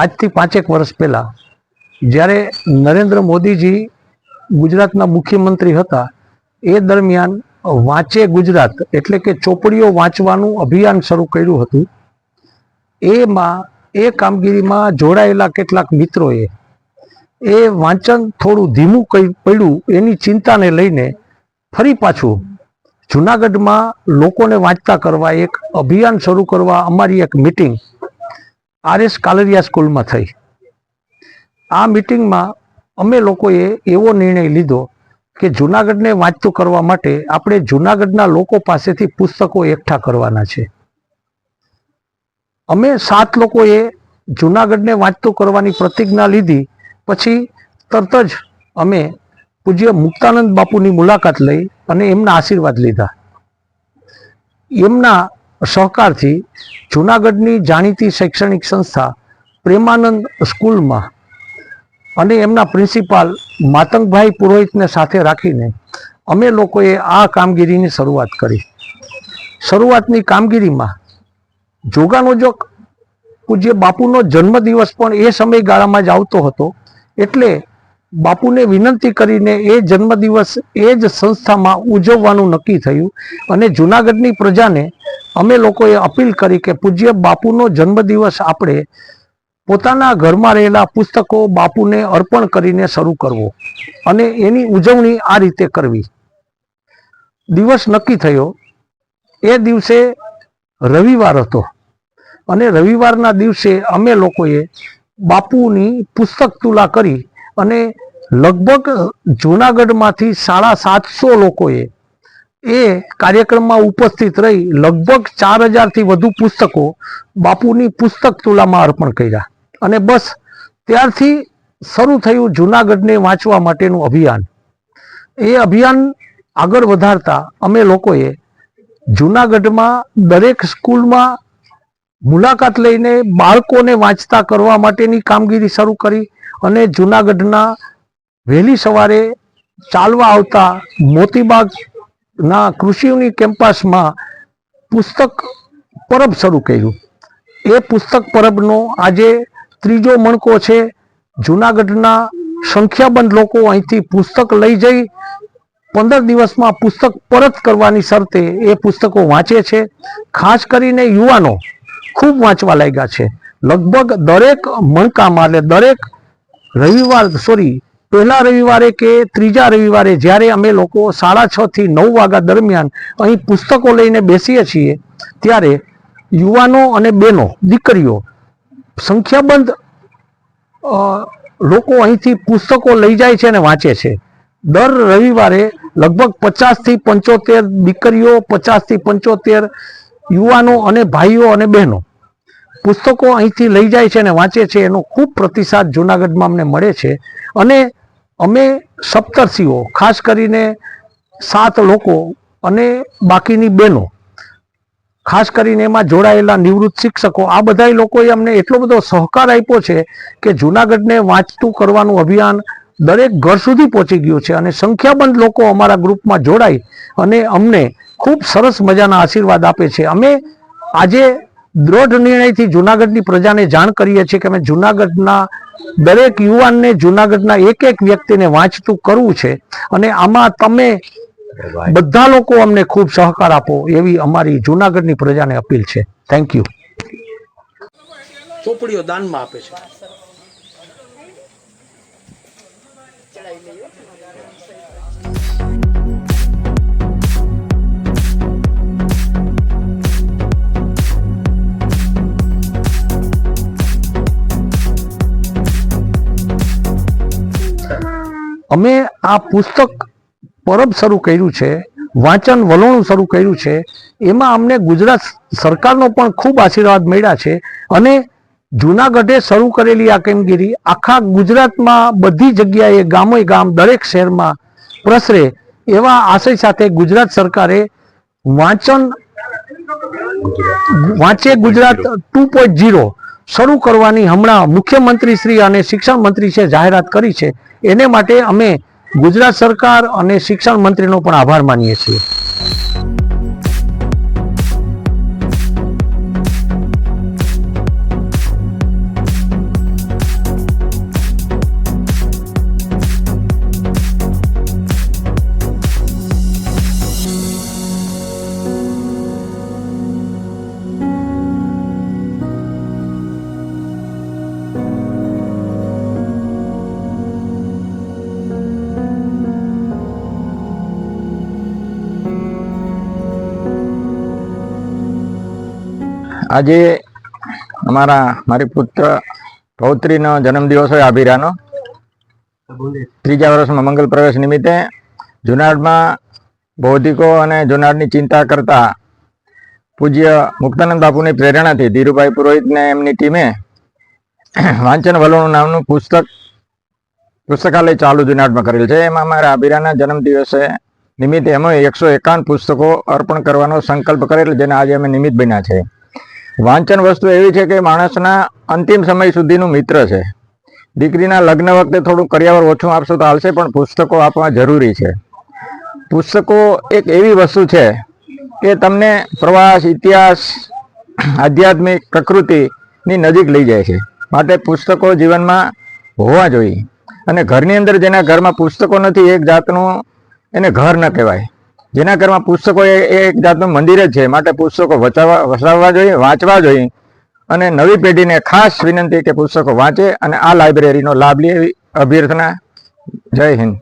આજથી 5 વર્ષ પહેલાં જ્યારે નરેન્દ્ર મોદીજી ગુજરાતના મુખ્યમંત્રી હતા એ દરમિયાન વાંચે ગુજરાત એટલે કે ચોપડીઓ વાંચવાનું અભિયાન શરૂ કર્યું હતું. એ કામગીરીમાં જોડાયેલા કેટલાક મિત્રોએ એ વાંચન થોડું ધીમું પડ્યું એની ચિંતાને લઈને ફરી પાછું જૂનાગઢમાં લોકોને વાંચતા કરવા એક અભિયાન શરૂ કરવા અમારી એક મિટિંગ RS કાલરિયા સ્કૂલમાં થઈ. આ મિટિંગમાં અમે લોકોએ એવો નિર્ણય લીધો કે જૂનાગઢને વાંચતું કરવા માટે આપણે જૂનાગઢના લોકો પાસેથી પુસ્તકો એકઠા કરવાના છે. અમે 7 લોકોએ જૂનાગઢને વાંચતું કરવાની પ્રતિજ્ઞા લીધી. પછી તરત જ અમે પૂજ્ય મુક્તાનંદ બાપુની મુલાકાત લઈ અને એમના આશીર્વાદ લીધા. એમના સહકારથી જૂનાગઢની જાણીતી શૈક્ષણિક સંસ્થા પ્રેમાનંદ સ્કૂલમાં અને એમના પ્રિન્સિપાલ માતંગભાઈ પુરોહિતને સાથે રાખીને અમે લોકોએ આ કામગીરીની શરૂઆત કરી. શરૂઆતની કામગીરીમાં જોગાનુજોગ પૂજ્ય બાપુનો જન્મદિવસ પણ એ સમયગાળામાં જ આવતો હતો એટલે બાપુને વિનંતી કરીને એ જન્મદિવસ એ જ સંસ્થામાં ઉજવવાનું નક્કી થયું અને જૂનાગઢની પ્રજાને અમે લોકોએ અપીલ કરી કે પૂજ્ય બાપુનો જન્મદિવસ આપણે પોતાના ઘરમાં રહેલા પુસ્તકો બાપુને અર્પણ કરીને શરૂ કરવો અને એની ઉજવણી આ રીતે કરવી. દિવસ નક્કી થયો. એ દિવસે રવિવાર હતો અને રવિવારના દિવસે અમે લોકોએ બાપુની પુસ્તક તુલા કરી અને લગભગ જૂનાગઢમાંથી 750 લોકોએ એ કાર્યક્રમમાં ઉપસ્થિત રહી લગભગ 4000થી વધુ પુસ્તકો બાપુની પુસ્તક તુલામાં અર્પણ કર્યા. અને બસ ત્યારથી શરૂ થયું જૂનાગઢને વાંચવા માટેનું અભિયાન. એ અભિયાન આગળ વધારતા અમે લોકોએ જૂનાગઢમાં દરેક સ્કૂલમાં મુલાકાત લઈને બાળકોને વાંચતા કરવા માટેની કામગીરી શરૂ કરી અને જૂનાગઢના વહેલી સવારે ચાલવા આવતા મોતીબાગના કૃષિની કેમ્પસમાં પુસ્તક પરબ શરૂ કર્યું. એ પુસ્તક પરબનો આજે 3જો મણકો છે. જૂનાગઢના સંખ્યાબંધ લોકો અહીંથી પુસ્તક લઈ જઈ 15 દિવસમાં પુસ્તક પરત કરવાની શરતે એ પુસ્તકો વાંચે છે. ખાસ કરીને યુવાનો ખૂબ વાંચવા લાગ્યા છે. લગભગ દરેક મણકામાં એટલે દરેક પહેલા રવિવારે કે ત્રીજા રવિવારે જ્યારે અમે લોકો 6:30 થી 9 વાગ્યા દરમિયાન અહીં પુસ્તકો લઈને બેસીએ છીએ ત્યારે યુવાનો અને બહેનો દીકરીઓ સંખ્યાબંધ લોકો અહીંથી પુસ્તકો લઈ જાય છે અને વાંચે છે. દર રવિવારે લગભગ 50 થી 75 દીકરીઓ 50 થી 75 યુવાનો અને ભાઈઓ અને બહેનો પુસ્તકો અહીંથી લઈ જાય છે અને વાંચે છે. એનો ખૂબ પ્રતિસાદ જૂનાગઢમાં અમને મળે છે અને અમે સપ્તર્ષીઓ ખાસ કરીને 7 લોકો અને બાકીની બહેનો ખાસ કરીને એમાં જોડાયેલા નિવૃત્ત શિક્ષકો આ બધા લોકોએ અમને એટલો બધો સહકાર આપ્યો છે કે જૂનાગઢને વાંચતું કરવાનું અભિયાન દરેક ઘર સુધી પહોંચી ગયું છે અને સંખ્યાબંધ લોકો અમારા ગ્રુપમાં જોડાઈ અને અમને ખૂબ સરસ મજાના આશીર્વાદ આપે છે. અમે આજે દ્રઢ નિર્ણયથી જૂનાગઢની પ્રજાને જાણ કરીએ છીએ કે અમે જૂનાગઢના દરેક યુવાનને જૂનાગઢના એક વ્યક્તિને વાંચતું કરવું છે અને આમાં તમે બધા લોકો અમને ખૂબ સહકાર આપો એવી અમારી જૂનાગઢની પ્રજાને અપીલ છે. Thank you. ચોપડીઓ દાનમાં આપે છે. અમે આ પુસ્તક પરબ શરૂ કર્યું છે, વાંચન વલોણું શરૂ કર્યું છે. એમાં અમને ગુજરાત સરકારનો પણ ખૂબ આશીર્વાદ મળ્યા છે અને જૂનાગઢે શરૂ કરેલી આ કામગીરી આખા ગુજરાતમાં બધી જગ્યાએ ગામો ગામ દરેક શહેરમાં પ્રસરે એવા આશય સાથે ગુજરાત સરકારે વાંચે ગુજરાત 2.0 શરૂ કરવાની હમણાં મુખ્યમંત્રી શ્રી અને શિક્ષણ મંત્રી છે જાહેરાત કરી છે. એને માટે અમે ગુજરાત સરકાર અને શિક્ષણ મંત્રીનો પણ આભાર માનીએ છીએ. આજે મારી પુત્ર પૌત્રીનો જન્મદિવસ હોય આભીરાનો. ત્રીજા વર્ષમાં મંગલ પ્રવેશ નિમિત્તે જુનાગઢમાં બૌદ્ધિકો અને જુનાગઢની ચિંતા કરતા પૂજ્ય મુક્તાનંદ બાપુની પ્રેરણાથી ધીરુભાઈ પુરોહિતને એમની ટીમે વાંચન વલોણું નામનું પુસ્તકાલય ચાલુ જુનાગઢમાં કરેલ છે. એમાં અમારા આભીરાના જન્મદિવસે નિમિત્તે અમે 151 પુસ્તકો અર્પણ કરવાનો સંકલ્પ કરેલ, જેને આજે અમે નિમિત્ત બન્યા છે. વાંચન વસ્તુ એવી છે કે માણસના અંતિમ સમય સુધીનું મિત્ર છે. દીકરીના લગ્ન વખતે થોડું કરિયાવર ઓછું આપશો તો હાલશે, પણ પુસ્તકો આપવા જરૂરી છે. પુસ્તકો એક એવી વસ્તુ છે કે તમને પ્રવાસ, ઇતિહાસ, આધ્યાત્મિક, પ્રકૃતિની નજીક લઈ જાય છે. માટે પુસ્તકો જીવનમાં હોવા જોઈએ. અને ઘરની અંદર જેના ઘરમાં પુસ્તકો નથી, એક જાતનું એને ઘર ન કહેવાય. જેના ઘરમાં પુસ્તકો એ એક જાતનું મંદિર જ છે. માટે પુસ્તકો વસાવવા જોઈએ, વાંચવા જોઈએ. અને નવી પેઢીને ખાસ વિનંતી કે પુસ્તકો વાંચે અને આ લાઇબ્રેરીનો લાભ લે એવી અભ્યર્થના. જય હિન્દ.